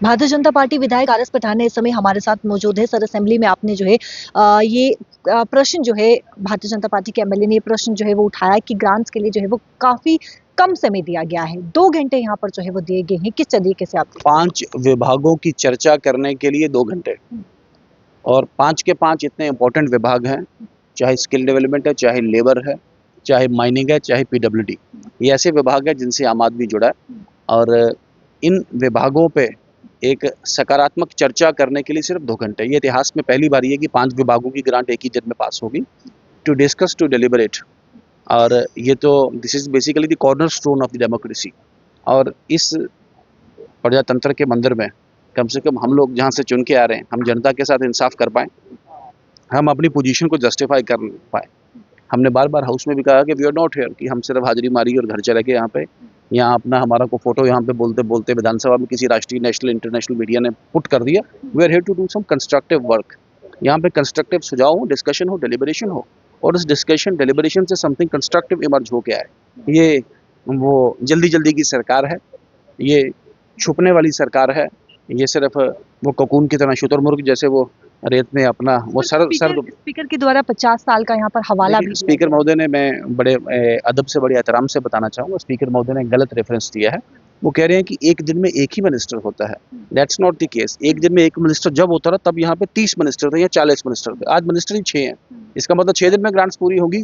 Bharatiya Janata party विधायक R S Pathan इस समय हमारे साथ मौजूद है। सर, असेंबली में आपने जो है ये प्रश्न जो है भारतीय जनता पार्टी के एमएलए ने ये प्रश्न जो है वो उठाया कि ग्रांट्स के लिए जो है वो काफी कम समय दिया गया है, 2 घंटे यहाँ पर जो है वो दिए गए हैं। किस तरीके से आप 5 विभागों की चर्चा करने के लिए 2 घंटे, और 5 के 5 इतने इम्पोर्टेंट विभाग हैं, चाहे स्किल डेवलपमेंट है, चाहे लेबर है, चाहे माइनिंग है, चाहे पीडब्ल्यूडी। ये ऐसे विभाग है जिनसे आम आदमी जुड़ा है, और इन विभागों पे एक सकारात्मक चर्चा करने के लिए सिर्फ 2 घंटे। ये इतिहास में पहली बार है कि 5 विभागों की ग्रांट एक ही दिन में पास होगी, टू डिस्कस, टू डेलिबरेट। और ये तो this is basically the corner stone of the democracy. और इस प्रजातंत्र के मंदिर में कम से कम हम लोग जहाँ से चुन के आ रहे हैं, हम जनता के साथ इंसाफ कर पाएँ, हम अपनी पोजीशन को जस्टिफाई कर पाए। हमने बार बार हाउस में भी कहा कि वी आर नॉट हेयर, कि हम सिर्फ हाजिरी मारी और घर चले गए। यहाँ अपना हमारा को फोटो यहाँ पे बोलते बोलते विधानसभा में किसी राष्ट्रीय, नेशनल, इंटरनेशनल मीडिया ने पुट कर दिया। We are here to do some constructive work. यहाँ पे कंस्ट्रक्टिव सुझाव हो, डिस्कशन हो, डेलिबरेशन हो, और इस डिस्कशन डेलिबरेशन से समथिंग कंस्ट्रक्टिव इमर्ज हो के आए। ये वो जल्दी जल्दी की सरकार है, ये छुपने वाली सरकार है, ये सिर्फ वो ककून की तरह शुतुरमुर्ग जैसे वो रेत में अपना वो स्पीकर के द्वारा 50 साल का यहाँ पर हवाला भी स्पीकर महोदय ने, मैं बड़े अदब से, बड़े एहतराम से बताना चाहूँगा, स्पीकर महोदय ने गलत रेफरेंस दिया है। वो कह रहे हैं कि एक दिन में एक ही मिनिस्टर होता है। That's not the case. एक दिन में एक मिनिस्टर जब होता रहा तब यहाँ पे 30 मिनिस्टर थे या 40 मिनिस्टर थे। आज मिनिस्टर ही 6 हैं। इसका मतलब 6 दिन में ग्रांट्स पूरी होगी।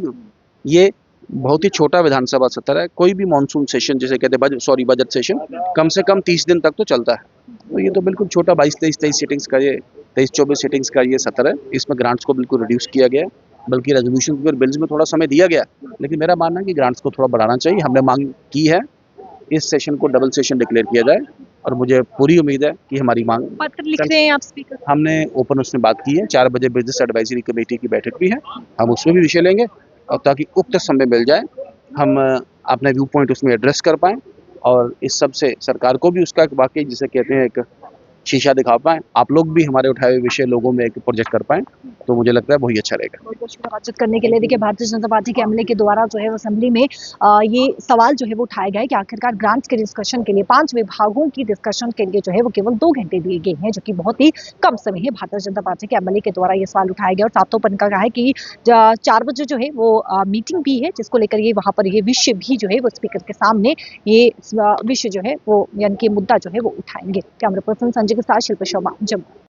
ये बहुत ही छोटा विधानसभा सत्र है। कोई भी मानसून सेशन जिसे कहते हैं, बजट सेशन कम से कम 30 दिन तक तो चलता है। तो ये तो बिल्कुल छोटा 22-23 सीटिंग्स का, ये 23-24 सीटिंग्स का ये सत्र है। इसमें ग्रांट्स को बिल्कुल रिड्यूस किया गया है, बल्कि रेजोल्यूशन और बिल्स में थोड़ा समय दिया गया। लेकिन मेरा मानना है कि ग्रांट्स को थोड़ा बढ़ाना चाहिए। हमने मांग की है इस सेशन को डबल सेशन डिक्लेयर किया जाए, और मुझे पूरी उम्मीद है कि हमारी मांग पत्र लिख रहे हैं आप स्पीकर। हमने ओपन उसमें बात की है। 4 बजे बिजनेस एडवाइजरी कमेटी की बैठक भी है, हम उसमें भी विषय लेंगे, और ताकि उक्त समय मिल जाए हम अपने व्यू पॉइंट उसमें एड्रेस कर पाएँ, और इस सब से सरकार को भी उसका वाकई जिसे कहते हैं एक शीशा दिखा पाएँ, आप लोग भी हमारे उठाए हुए विषय लोगों में एक प्रोजेक्ट कर पाएँ, तो मुझे लगता है वही अच्छा रहेगा। बातचीत करने के लिए देखिए भारतीय जनता पार्टी के एमएलए के द्वारा जो है असेंबली में ये सवाल जो है वो उठाया गया है कि आखिरकार ग्रांट्स के डिस्कशन के लिए 5 विभागों की डिस्कशन के लिए जो है वो केवल 2 घंटे दिए गए हैं, जो कि बहुत ही कम समय है। भारतीय जनता पार्टी के एमएलए के द्वारा ये सवाल उठाया गया और सातों का कहा है कि 4 बजे जो है वो मीटिंग भी है, जिसको लेकर ये वहां पर ये विषय भी जो है वो स्पीकर के सामने ये विषय जो है वो यानी कि मुद्दा जो है वो उठाएंगे। कैमरा पर्सन संजय के साथ शिल्पा शर्मा, जम्मू।